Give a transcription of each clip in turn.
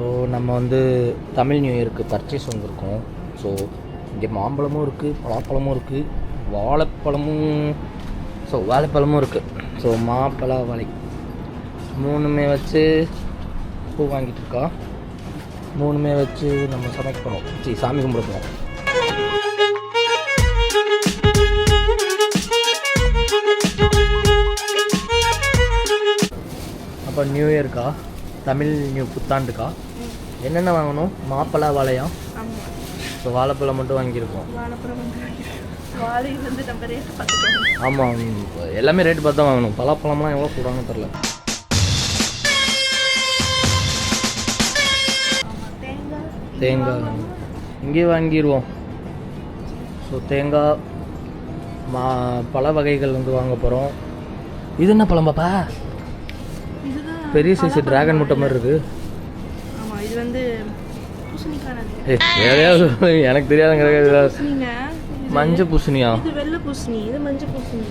So நம்ம வந்து Tamil new இயருக்கு பர்ச்சேஸ் வந்திருக்கோம். ஸோ இங்கே மாம்பழமும் இருக்குது, பலாப்பழமும் இருக்குது, வாழைப்பழமும் இருக்குது. ஸோ மாப்பழ வாழை மூணுமே வச்சு பூ வாங்கிட்டு இருக்கா. மூணுமே வச்சு நம்ம சமைக்க போகிறோம். சரி, சாமி கும்பிட போகிறோம். அப்போ நியூ இயர்க்கா, தமிழ் நியூ புத்தாண்டுக்கா என்னென்ன வாங்கணும்? மாப்பழ வாழையா? ஸோ வாழைப்பழம் மட்டும் வாங்கியிருக்கோம். ஆமாம், எல்லாமே ரேட்டு பார்த்து தான் வாங்கணும். பலாப்பழம்லாம் எவ்வளோ போடுறாங்கன்னு தெரில. தேங்காய் இங்கே வாங்கிடுவோம். ஸோ தேங்காய், பழ வகைகள் வந்து வாங்க போகிறோம். இது என்ன பழம் பாப்பா? பெரிய சைஸ் டிராகன் முட்டை மாதிரி இருக்கு. ஆமாம், இது வந்து எனக்கு தெரியாதுங்க. மஞ்சள் பூசணியா? இது வெள்ளை பூசணி, இது மஞ்சள் பூசணி.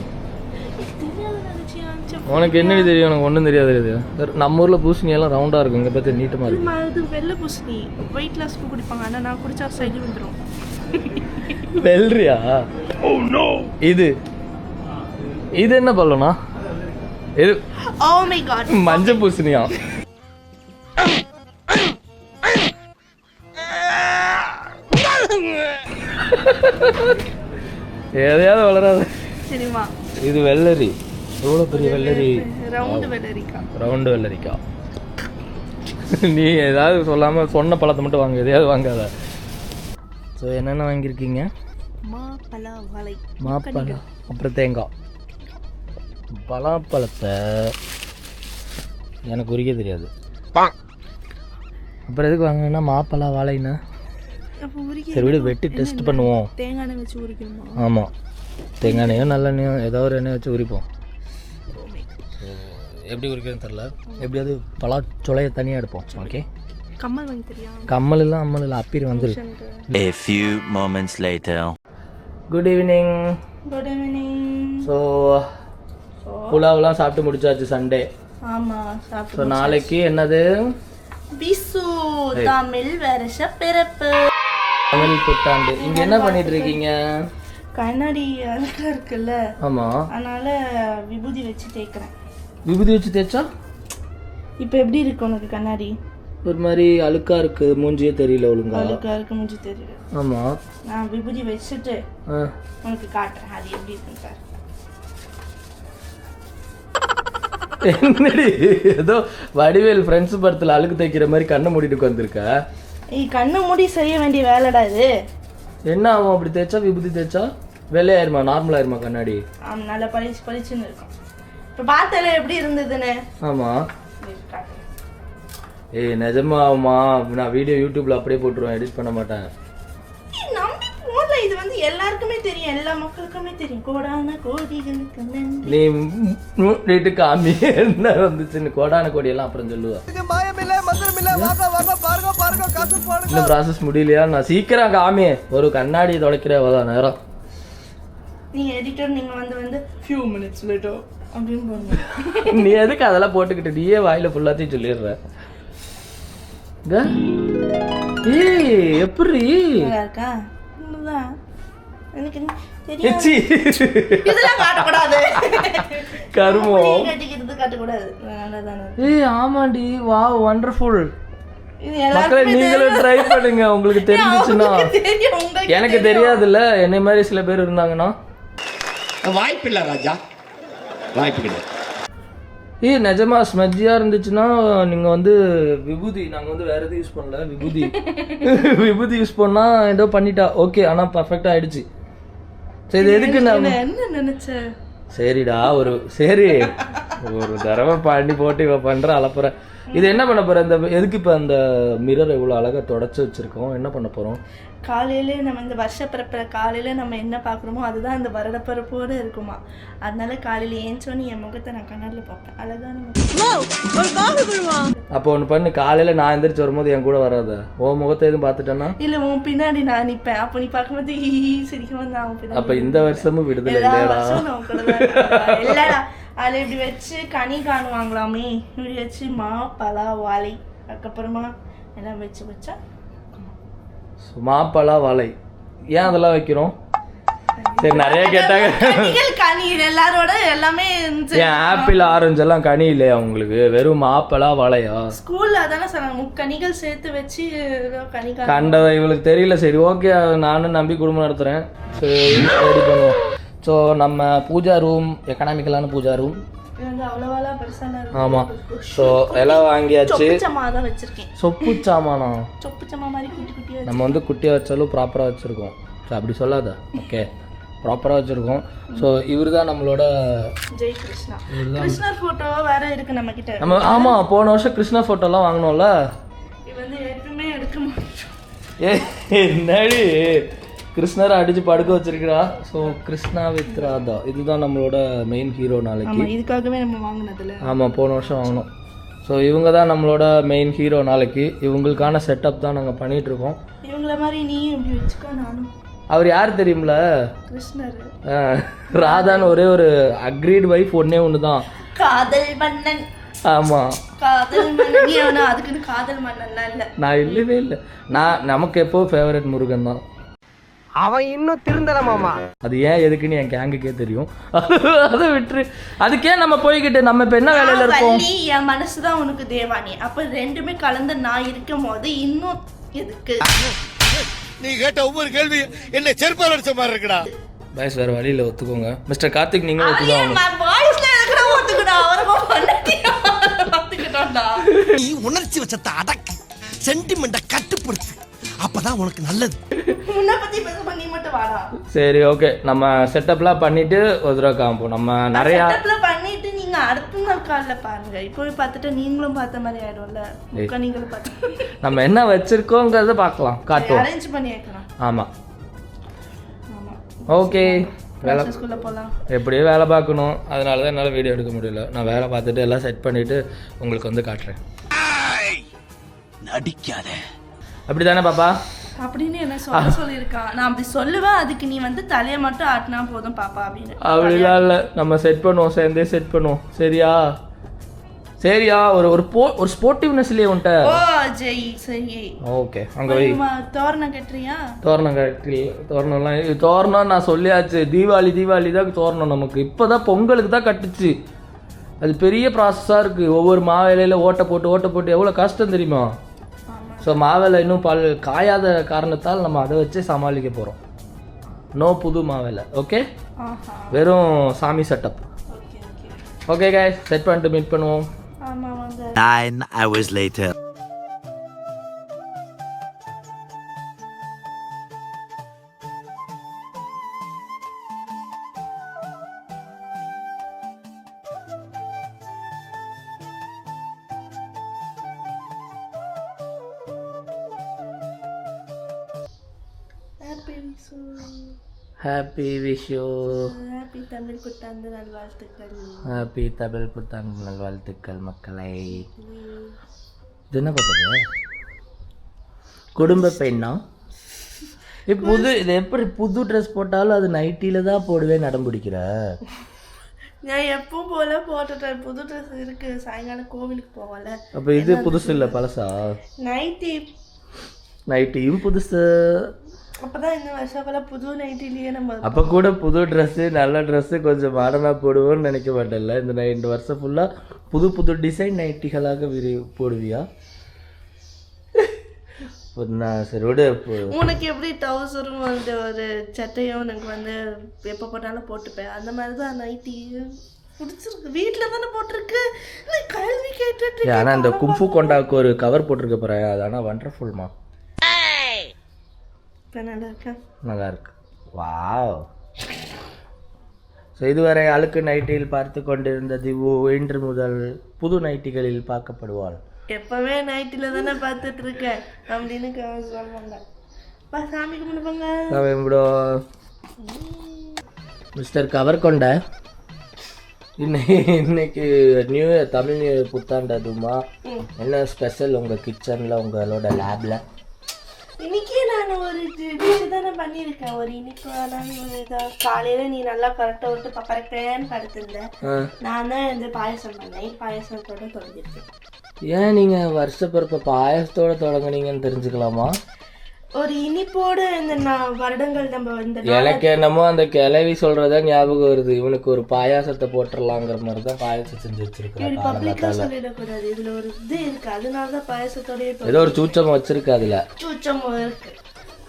உனக்கு என்னடி தெரியும்? எனக்கு ஒன்றும் தெரியாது. நம்ம ஊரில் பூசணி எல்லாம் ரவுண்டாக இருக்கும், இங்கே பார்த்து நீட்டமாக இருக்கு. இது வெள்ளை பூசணி, வெயிட் லாஸ்க்கு குடிப்பாங்க. ஆனால் நான் குடிச்சா சைடு வந்துடும். வெள்ளரியா? இது இது என்ன பழம்னா? இது oh my god, மஞ்சள் பூசணியா? எதையாவது வளராது சரிமா. இது வெள்ளரி. எவ்வளோ பெரிய வெள்ளரி! ரவுண்டு வெள்ளரிக்கா. நீ ஏதாவது சொல்லாமல் சொன்ன பழத்தை மட்டும் வாங்க, எதையாவது வாங்காத. ஸோ என்னென்ன வாங்கியிருக்கீங்க? மாப்பழம், அப்புறம் தேங்காய். பலாப்பழத்தை எனக்கு உரிக்க தெரியாது. அப்புறம் எதுக்கு வாங்கினா மாப்பழ வாழைன்னா? சரி விடு, வெட்டி டெஸ்ட் பண்ணுவோம். தேங்காய் எண்ணெய் வச்சு உரிக்கணுமா? ஆமாம், தேங்காய் எண்ணெயோ நல்லெண்ணெயோ ஏதோ ஒரு எண்ணெய் வச்சு உரிப்போம். எப்படி உரிக்கிறதுன்னு தெரில. எப்படியாவது பலாச்சொலையை தனியாக எடுப்போம். ஓகே. கம்மல் வாங்கி தெரியும்? கம்மல் இல்லை, அம்மல் இல்லை, அப்பீர் வந்துரு. A few moments later. Good evening. Good evening. So புலாவெலாம் சாப்பிட்டு முடிச்சாச்சு. சண்டே. ஆமாம், சாப்பிட்டு. ஸோ நாளைக்கு என்னது? பிசு, தமிழ் வருஷ பிறப்பு, தமிழ் புத்தாண்டு. இங்கே என்ன பண்ணிட்டு இருக்கீங்க? கண்ணாடி அழுக்கா இருக்குல்ல, ஆமாம், அதனால விபூதி வச்சு தேய்க்கிறேன். விபூதி வச்சு தேய்ச்சா இப்போ எப்படி இருக்கு உனக்கு கண்ணாடி? ஒரு மாதிரி அழுக்கா இருக்கு, மூஞ்சியே தெரியல ஒழுங்கா. அழுக்கா இருக்கு, மூஞ்சி தெரியல. ஆமாம், நான் விபூதி வச்சுட்டு உனக்கு காட்டுறேன் அது எப்படி இருக்குன்னு பாரு. என்னடி ஏதோ வடிவேல் ஃப்ரெண்ட்ஸ் படத்தில் அழுக்கு தைக்கிற மாதிரி கண்ணை மூடிட்டு வந்திருக்க? கண்ணை மூடி செய்ய வேண்டிய வேலைடா இது. என்ன ஆகும் அப்படி தேய்ச்சா? விபூதி தேய்ச்சா வெள்ளையாயிருமா, நார்மல் ஆயிருமா கண்ணாடி? நல்லா பளிச்சுன்னு இருக்கும். இப்போ பார்த்தாலே எப்படி இருந்ததுன்னு. ஆமாம். ஏய் நிஜமாமா, நான் வீடியோ யூடியூப்ல அப்படியே போட்டுருவேன், எடிட் பண்ண மாட்டேன். இது வந்து எல்லாருக்குமே தெரியும், எல்லா மக்களுக்குமே தெரியும். கோடான கோடிகளுக்கு நன்றி. நீ வீட்டு காமி என்ன வந்துச்சுன்னு கோடான கோடி எல்லாம் அப்புறம் சொல்லுவா. இன்னும் ப்ராசஸ் முடியலையா? நான் சீக்கிரம் காமி, ஒரு கண்ணாடி தொலைக்கிற நேரம். நீங்க எடிட்டர், நீங்க வந்து few minutes later அப்படின்னு போடுங்க. நீ எதுக்கு அதெல்லாம் போட்டுக்கிட்டு நீயே வாயில ஃபுல்லாத்தையும் சொல்லிடுற? ஏய் எப்படி இருக்கா? எனக்கு இதெல்லாம் காட்டக்கூடாது. கருமம் கட்டிக்கிறது காட்டக்கூடாது. ஏய் ஆமாண்டி, வாவ் வண்டர்ஃபுல். மக்களே நீங்களும் ட்ரை பண்ணுங்க, உங்களுக்கு தெரிஞ்சிச்சுன்னா. எனக்கு தெரியாதுல்ல, என்னை மாதிரி சில பேர் இருந்தாங்கன்னா. வாய்ப்பில்லை ராஜா, வாய்ப்பு கிடையாது. ஏய் நிஜமா ஸ்மெஜ்ஜியாக இருந்துச்சுன்னா நீங்கள் வந்து விபூதி, நாங்கள் வந்து வேறு எதுவும் யூஸ் பண்ணல, விபூதி யூஸ் பண்ணால் ஏதோ பண்ணிட்டா ஓகே. ஆனால் பர்ஃபெக்டாக ஆயிடுச்சு. சரி, இது எதுக்கு நான் என்ன நினச்சேன்? சரிடா, சரி ஒரு தடவை பண்ணி போட்டு இவ பண்ணுற அலப்புற. இது என்ன பண்ண போகிற? இந்த எதுக்கு இப்போ அந்த மிரர் எவ்வளோ அழகாக தொடச்சி வச்சுருக்கோம், என்ன பண்ண போகிறோம்? காலையிலே நம்ம இந்த வருஷப்பிறப்பில் காலையில் நம்ம என்ன பார்க்குறோமோ அதுதான் அந்த வருடப்பிறப்போடு இருக்குமா. அதனால காலையில் ஏஞ்சோன்னு என் முகத்தை நான் கண்ணாடியில் பார்ப்பேன். அழகான அப்போ ஒன்று பண்ணு, காலையில் நான் எந்திரிச்சு வரும்போது என் கூட வராத, உன் முகத்தை எதுவும் பார்த்துட்டேன்னா? இல்லை, உன் பின்னாடி நான் நிற்பேன். அப்போ நீ பார்க்கும்போது சிரிக்கும் வந்து அவன் பின்னாடி. அப்போ இந்த வருஷமும் விடுதலை இல்லையாடா? இல்லைடா, அதில் இப்படி வச்சு கனி காணுவாங்களாமே, இப்படி வச்சு பலா வாழை, அதுக்கப்புறமா எல்லாம் வச்சு வச்சா மாப்பழா வாழை ஏன் அதெல்லாம் வைக்கிறோம்? சரி நிறைய கேட்டாங்க. கனி எல்லாரோட எல்லாமே ஏன் ஆப்பிள் ஆரஞ்சு எல்லாம் கனி இல்லையா உங்களுக்கு? வெறும் மாப்பழா வாழையா? ஸ்கூல்ல அதானே சொன்னாங்க முக்கனிகள் சேர்த்து வச்சு கனி கண்டதை இவளுக்கு தெரியல. சரி ஓகே, நானும் நம்பி குடும்பம் நடத்துறேன். சரி ரெடி பண்ணுவோம். ஸோ நம்ம பூஜா ரூம் எக்கனாமிக்கலான பூஜா ரூம். ஆமாம். ஸோ எல்லாம் வாங்கியாச்சு. சொப்பு சாமானா? நம்ம வந்து குட்டியாக வச்சாலும் ப்ராப்பராக வச்சுருக்கோம். ஸோ அப்படி சொல்லாத. ஓகே, ப்ராப்பராக வச்சுருக்கோம். ஸோ இவர் தான் நம்மளோட ஜெய் கிருஷ்ணா. கிருஷ்ணர் ஃபோட்டோ வேற இருக்கு நம்ம கிட்ட. நம்ம ஆமாம், போன வருஷம் கிருஷ்ணா ஃபோட்டோலாம் வாங்கினோம்ல. இது வந்து எப்பவுமே எடுக்க மாட்டோம். என்னடி கிருஷ்ணரை அடிச்சு படுக்க வச்சிருக்கிறா. ஸோ கிருஷ்ணா வித் ராதா இதுதான் நம்மளோட மெயின் ஹீரோ நாளைக்கு. இதுக்காகவே நம்ம வாங்கினதுல. ஆமாம், போன வருஷம் வாங்கினோம். ஸோ இவங்க தான் நம்மளோட மெயின் ஹீரோ நாளைக்கு. இவங்களுக்கான செட்டப் தான் நாங்கள் பண்ணிட்டு இருக்கோம். இவங்கள மாதிரி நீயும் இப்படி வச்சுக்கோ. நானும். அவர் யார் தெரியும்ல? கிருஷ்ணர். ராதான்னு ஒரே ஒரு அக்ரீட் வைஃப் ஒன்று தான். காதல் மன்னன். ஆமாம், காதல் மன்னன். அதுக்குன்னு காதல் மன்னன்லாம் இல்லை. நான் இல்லவே இல்லை. நமக்கு எப்போ ஃபேவரட் முருகன் தான். அவன் இன்னும் திருந்தலமாமா. அது ஏன் எதுக்குன்னு என் கேங்குக்கே தெரியும். அதை விட்டுரு. அதுக்கே நம்ம போய்கிட்டு நம்ம இப்போ என்ன வேலையில் இருக்கோம்? என் மனசு தான் உனக்கு தேவானி. அப்போ ரெண்டுமே கலந்து நான் இருக்கும் போது இன்னும் எதுக்கு? நீ கேட்ட ஒவ்வொரு கேள்வி என்ன செருப்பால் அடிச்ச மாதிரி இருக்குடா. பாய்ஸ் வேறு வழியில் ஒத்துக்கோங்க. மிஸ்டர் கார்த்திக் நீங்கள் ஒத்துக்கோங்க. நீ உணர்ச்சி வச்சத்தை அடக்கு, சென்டிமெண்ட்டை கட்டுப்படுத்து. அப்பதான் உனக்கு நல்லது. சரி ஓகே, நம்ம செட்டப்லாம் பண்ணிட்டு ஒரு தடவை காமிப்போம். நம்ம நிறையா பண்ணிட்டு நீங்க அடுத்த நாள் காலைல பாருங்க. இப்போ பார்த்துட்டு நீங்களும் பார்த்த மாதிரி ஆயிடும்ல. நீங்களும் பார்த்து நம்ம என்ன வச்சிருக்கோங்கிறத பார்க்கலாம், காட்டுவோம். அரேஞ்ச் பண்ணி வைக்கலாம். ஆமாம் ஓகே. வேலை போகலாம். எப்படியோ வேலை பார்க்கணும், அதனால தான் என்னால் வீடியோ எடுக்க முடியல. நான் வேலை பார்த்துட்டு எல்லாம் செட் பண்ணிவிட்டு உங்களுக்கு வந்து காட்டுறேன். நடிக்காத. அப்படி தானே பாப்பா? அப்படின்னு என்ன சொல்லியிருக்கான். நான் அப்படி சொல்லுவேன். அதுக்கு நீ வந்து தலையை மட்டும் ஆட்டினா போதும் பாப்பா அப்படின்னு. அப்படிலாம் இல்லை, நம்ம செட் பண்ணுவோம், சேர்ந்தே செட் பண்ணுவோம். சரியா சரியா? ஒரு ஸ்போர்ட்டிவ்னஸ்லயே உன்ட்ட. ஓ ஜெய் சரி ஓகே. அங்கே வை. தோரணம் கட்டுறியா? தோரணம் நான் சொல்லியாச்சு. தீபாவளி தான் தோரணம். நமக்கு இப்போ தான் பொங்கலுக்கு தான் கட்டுச்சு. அது பெரிய ப்ராசஸாக இருக்குது. ஒவ்வொரு மாவேலையில் ஓட்டை போட்டு எவ்வளோ கஷ்டம் தெரியுமா? ஸோ மாவேலை இன்னும் காயாத காரணத்தால் நம்ம அதை வச்சு சமாளிக்க போகிறோம். நோ புது மாவேலை. ஓகே, வெறும் சாமி செட்டப். ஓகே गाइस, செட் பண்ணிட்டு மீட் பண்ணுவோம். 9 hours later. Happy Vishu. Happy Tamil புத்தாண்டு நல்வாழ்த்துக்கள். ஹாப்பி தமிழ் புத்தாண்டு நல்வாழ்த்துக்கள் மக்களை. இது என்ன பார்ப்பது? குடும்ப பெண்ணா? இது எப்படி புது ட்ரெஸ் போட்டாலும் அது நைட்டியில் தான் போடுவேன் நடம் பிடிக்கிற. நான் எப்பவும் போல போட்டுட்டேன். புது ட்ரெஸ் இருக்கு. சாயங்காலம் கோவிலுக்கு போகல. அப்போ இது புதுசு இல்லை, பழசா? நைட்டியும் புதுசு. அப்பதான் இந்த வருஷம் போல புது நைட்டிலேயே நம்ம. அப்போ கூட புது ட்ரெஸ்ஸு, நல்ல ட்ரெஸ்ஸு கொஞ்சம் மாடனாக போடுவோன்னு நினைக்க மாட்டேன்ல. இந்த வருஷம் ஃபுல்லாக புது டிசைன் நைட்டிகளாக போடுவியா? சரி விடு. உனக்கு எப்படி டவுசரும் வந்து ஒரு சட்டையும் உனக்கு வந்து எப்போ போட்டாலும் போட்டுப்பேன். அந்த மாதிரி தான் நைட்டி பிடிச்சிருக்கு. வீட்டில் தானே போட்டிருக்கு. கல்வி கேட்டுட்டு. ஆனால் இந்த கும்ஃபு கொண்டாவுக்கு ஒரு கவர் போட்டிருக்க போகிறேன். அது ஆனால் வண்டர்ஃபுல்மா. நல்லா இருக்கு. வாவ். ஸோ இதுவரை அழுக்கு நைட்டியில் பார்த்து கொண்டிருந்த திவு இன்று முதல் புது நைட்டிகளில் பார்க்கப்படுவாள். எப்பவே நைட்டில தானே பார்த்துட்டு இருக்கேன் அப்படின்னு சொல்லுவாங்க. சாமி கும்பிடுவாங்க. மிஸ்டர் கவர் கொண்ட இன்னைக்கு new year, Tamil new year புத்தாண்டு. அதுமா என்ன ஸ்பெஷல் உங்கள் கிச்சனில், உங்களோட லேபில்? இன்னைக்கு நான் ஒரு டிஷ் தானே பண்ணியிருக்கேன். ஒரு இனிப்பு காலையில் நீ நல்லா கரெக்டாக விட்டு கரெக்டான படுத்திருந்தேன். நான் தான் இந்த பாயசம் பண்ணேன். பாயசத்தோட தொடங்கிருக்கேன். ஏன் நீங்கள் வருஷப்பிறப்ப பாயசத்தோட தொடங்குனீங்கன்னு தெரிஞ்சுக்கலாமா? ஒரு இனிப்போட இந்த வருடங்கள் நம்ம இந்த எனக்கு என்னமோ அந்த கிளவி சொல்றதா ஞாபகம் வருது. இவனுக்கு ஒரு பாயாசத்தை போட்டுடலாங்கிற மாதிரி தான் பாயாசம் செஞ்சு வச்சிருக்கேன். பப்ளிக்கா சொல்லிடக்கூடாது. இதுல ஒரு இது இருக்கு, அதனாலதான் பாயசத்தோடய ஏதோ ஒரு சூச்சம் வச்சிருக்கு அதுல. சூச்சம் இருக்கு.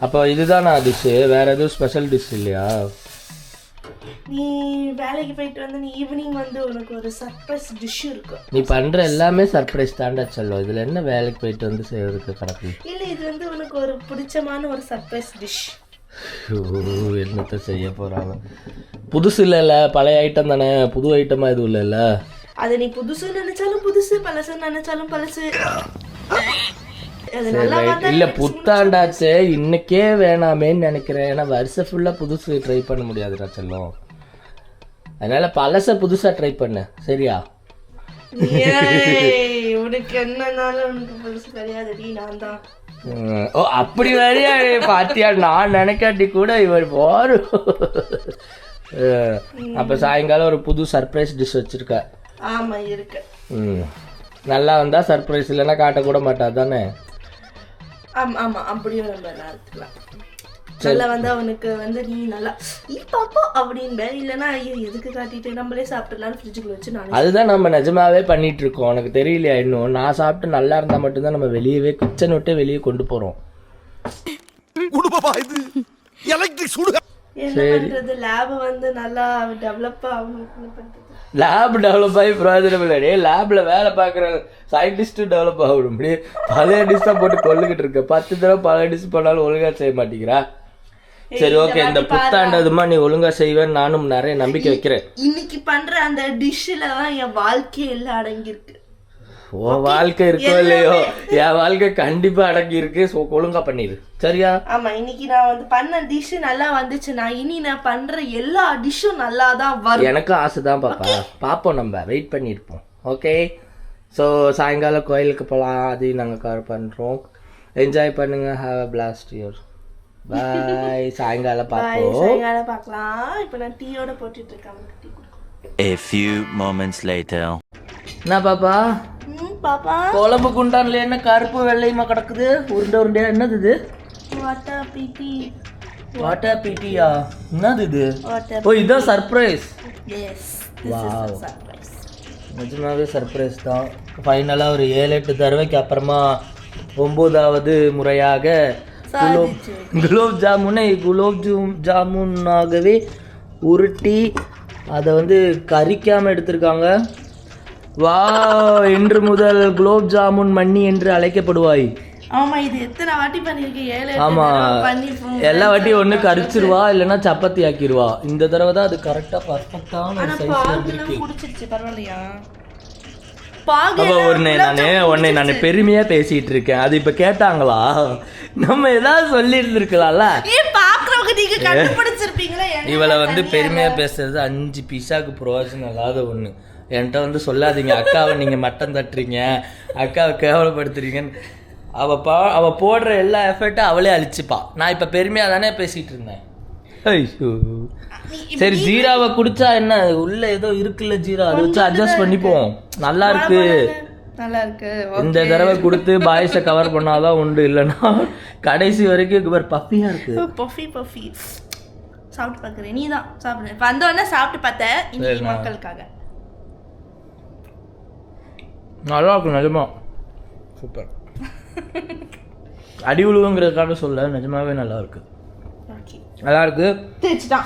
அப்போ இதுதானா டிஷ்? வேற எதுவும் ஸ்பெஷல் டிஷ் இல்லையா? நீ வேலைக்கு போயிட்டு வந்து நீ ஈவினிங் வந்து உனக்கு ஒரு சர்ப்ரைஸ் டிஷ் இருக்கு. நீ பண்ற எல்லாமே சர்ப்ரைஸ் தாண்டா சொல்லும். இதுல என்ன வேலைக்கு போயிட்டு வந்து செய்யறதுக்கு கணக்கு இல்ல, இது வந்து உனக்கு ஒரு பிடிச்சமான ஒரு சர்ப்ரைஸ் டிஷ். என்னத்த செய்ய போறாங்க? புதுசு இல்ல, பழைய ஐட்டம் தானே, புது ஐட்டமா எதுவும் இல்ல. அது நீ புதுசு நினைச்சாலும் புதுசு, பழசு நினைச்சாலும் பழசு. இல்ல புத்தாண்டாச்சு, இன்னைக்கே வேணாமேன்னு நினைக்கிறேன். ஏன்னா வருஷம் ஃபுல்லா புதுசு ட்ரை பண்ண முடியாதுடா செல்லம். அதனால பழச புதுசா ட்ரை பண்ண, சரியா? உனக்கு என்னன்னாலும் உனக்கு புதுசு கிடையாதுடி, நான் தான். ஓ அப்படி வரையா பாத்தியா? நான் நினைக்காட்டி கூட இவர் போரு. அப்ப சாயங்காலம் ஒரு புது சர்ப்ரைஸ் டிஷ் வச்சிருக்க. ஆமா இருக்கு. நல்லா வந்தா சர்ப்ரைஸ், இல்லைன்னா காட்டக்கூட மாட்டா தானே? ஆமா அப்படியே நம்ம நடத்துக்கலாம். நல்லா வந்தா அவனுக்கு வந்து நீ நல்லா பாப்பா அப்படின்னு, இல்லைன்னா ஐயோ எதுக்கு காட்டிட்டு நம்மளே சாப்பிட்டுலாம் ஃப்ரிட்ஜுக்குள்ள வச்சு நான். அதுதான் நம்ம நிஜமாவே பண்ணிட்டு இருக்கோம். உனக்கு தெரியலையா இன்னும்? நான் சாப்பிட்டு நல்லா இருந்தா மட்டும்தான் நம்ம வெளியவே கிச்சன் விட்டு வெளியே கொண்டு போறோம். என்ன பண்றது, லேப் வந்து நல்லா டெவலப் ஆகணும். லேப் டெவலப் ஆகி பிரயோஜனம் இல்லை. லேப்ல வேலை பார்க்குற சயின்டிஸ்ட் டெவலப் ஆகணும். அப்படியே பழைய டிஷ் தான் போட்டு கொல்லுக்கிட்டு இருக்க. 10 தடவை பழைய டிஷ் பண்ணாலும் ஒழுங்கா செய்ய மாட்டேங்கிறா. சரி ஓகே, இந்த புத்தாண்டதுமா நீ ஒழுங்கா செய்வேன்னு நானும் நிறைய நம்பிக்கை வைக்கிறேன். இன்னைக்கு பண்ற அந்த டிஷ்ல தான் என் வாழ்க்கை எல்லாம் அடங்கியிருக்கு. ஓ வாழ்க்கை இருக்கோ இல்லையோ, என் வாழ்க்கை கண்டிப்பா அடங்கி இருக்கு. ஒழுங்கா பண்ணிடு, சரியா? ஆமா, இன்னைக்கு நான் வந்து பண்ண டிஷ் நல்லா வந்துச்சு. நான் இனி நான் பண்ற எல்லா டிஷ்ஷும் நல்லா தான் வரும். எனக்கு ஆசைதான் பாப்பா. பாப்போம், நம்ம வெயிட் பண்ணிருப்போம். ஓகே, ஸோ சாயங்காலம் கோயிலுக்கு போகலாம். அதையும் நாங்கள் கவர் பண்ணுறோம். என்ஜாய் பண்ணுங்க. Have a blast year. Bye. சாயங்காலம் பார்க்கலாம். இப்போ நான் டீயோட போட்டுட்டு இருக்கேன். A few moments later. என்ன பாப்பா? பாப்பா குழம்பு குண்டான்ல என்ன கருப்பு வெள்ளையுமா கிடக்குது? உருண்டை உருண்டையா என்னது இது? வாட்டா பீட்டியா? என்னது இது? ஓ இதுதான் சர்ப்ரைஸ். நிஜமாவே சர்ப்ரைஸ் தான். ஃபைனலாக ஒரு 7-8 தடவைக்கு அப்புறமா 9வது முறையாக குலோப் ஜாமுனாகவே உருட்டி அதை வந்து கரிக்காமல் எடுத்திருக்காங்க. வா, இன்று முதல் குலோப் ஜாமுன் மண்ணி என்று அழைக்கப்படுவாய். ஆமா, இது எத்தனை வாட்டி பண்ணிருக்கேன்? ஆமா, எல்லா வாட்டியும் ஒண்ணு கரிச்சிருவா இல்லைன்னா சப்பாத்தி ஆக்கிடுவா. இந்த தடவை தான் அது கரெக்டா பர்ஃபெக்டான ஒரு சைஸ் வந்திருக்கு. குடிச்சிருச்சு, பரவாயில்லையா? உன்னை நான் பெருமையா பேசிட்டு இருக்கேன். அது இப்ப கேட்டாங்களா? நம்ம ஏதாவது சொல்லி இருந்திருக்கலாம்ல. இவளை வந்து பெருமையா பேசுறது 5 பைசாக்கு பிரயோஜனம் இல்லாத ஒண்ணு. என்கிட்ட வந்து சொல்லாதீங்க, அக்காவை நீங்க மட்டம் தட்டுறீங்க, அக்காவை கேவலப்படுத்துறீங்கன்னு. அவ போடுற எல்லா எஃபர்ட்டும் அவளே அழிச்சுப்பா. நான் இப்ப பெருமையா தானே பேசிட்டு இருந்தேன். சரி, ஜீராவை குடிச்சா என்ன, உள்ள ஏதோ இருக்குல்ல ஜீரா, அதை வச்சு அட்ஜஸ்ட் பண்ணிப்போம். நல்லா இருக்கு. இந்த தடவை கொடுத்து பாய்ஸை கவர் பண்ணாதான் உண்டு, இல்லைன்னா கடைசி வரைக்கும் பஃபியா இருக்கு. பஃபி சாப்பிட்டு பார்க்குறேன். நீ தான் சாப்பிடுறேன். வந்தோடனே சாப்பிட்டு பார்த்தேன். இன்னைக்கு மக்களுக்காக நல்லா இருக்கு. நிஜமா சூப்பர். அடி உழுவுங்கிறதுக்காக சொல்ல, நிஜமாவே நல்லா இருக்கு. நல்லா இருக்கு.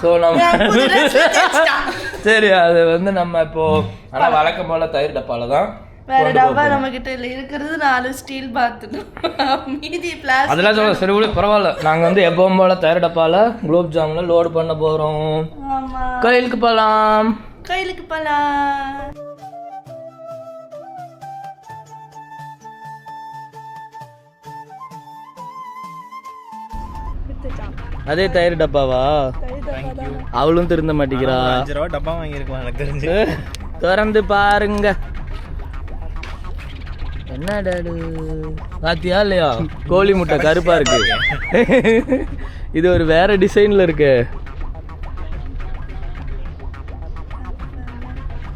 ஸோ நம்ம சரி, அது வந்து நம்ம இப்போ ஆனால் வழக்கம் போல தயிர் டப்பால தான். வேற டப்பா நம்ம கிட்ட இருக்கிறது 4 ஸ்டீல் பாத்ரூம், மீதி பிளாஸ்டிக். அதெல்லாம் சொல்ல சரி விட பரவாயில்ல. நாங்கள் வந்து எப்பவும் போல தயிர் டப்பால குலோப் ஜாமுன்ல லோடு பண்ண போகிறோம். கோயிலுக்கு போகலாம். அதே தயிர் டப்பாவா? அவளும் திருந்த மாட்டேங்கிறா. 5 ரூபா டப்பா வாங்கியிருக்கலாம் எனக்கு தெரிஞ்சு. திறந்து பாருங்க. என்ன டாடு பாத்தியா இல்லையா? கோழி முட்டை கருப்பா இருக்கு. இது ஒரு வேற டிசைன்ல இருக்கு.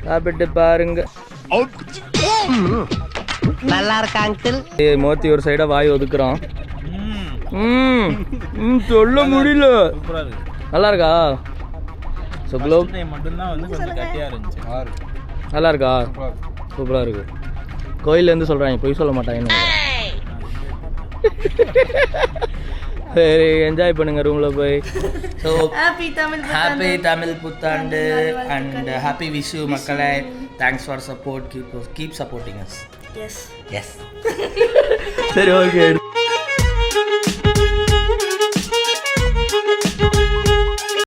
சாப்பிட்டு பாருங்க. நல்லா இருக்கா அங்கிள்? மோத்தி ஒரு சைடா வாய் ஒதுக்குறான். சொல்ல முடியல. சூப்பரா இருக்கு. நல்லா இருக்கா? ஸோ குலோப் மட்டும்தான் வந்து கொஞ்சம் கட்டியா இருந்துச்சு. நல்லா இருக்கா? சூப்பராக இருக்கு. கோயிலேருந்து சொல்கிறாங்க, பொய் சொல்ல மாட்டாங்கன்னு. சரி, என்ஜாய் பண்ணுங்க ரூமில் போய். ஸோ ஹாப்பி தமிழ் புத்தாண்டு அண்ட் ஹாப்பி விஷு மக்களே. Thanks for support. Keep supporting us. Yes சரி, ஓகே.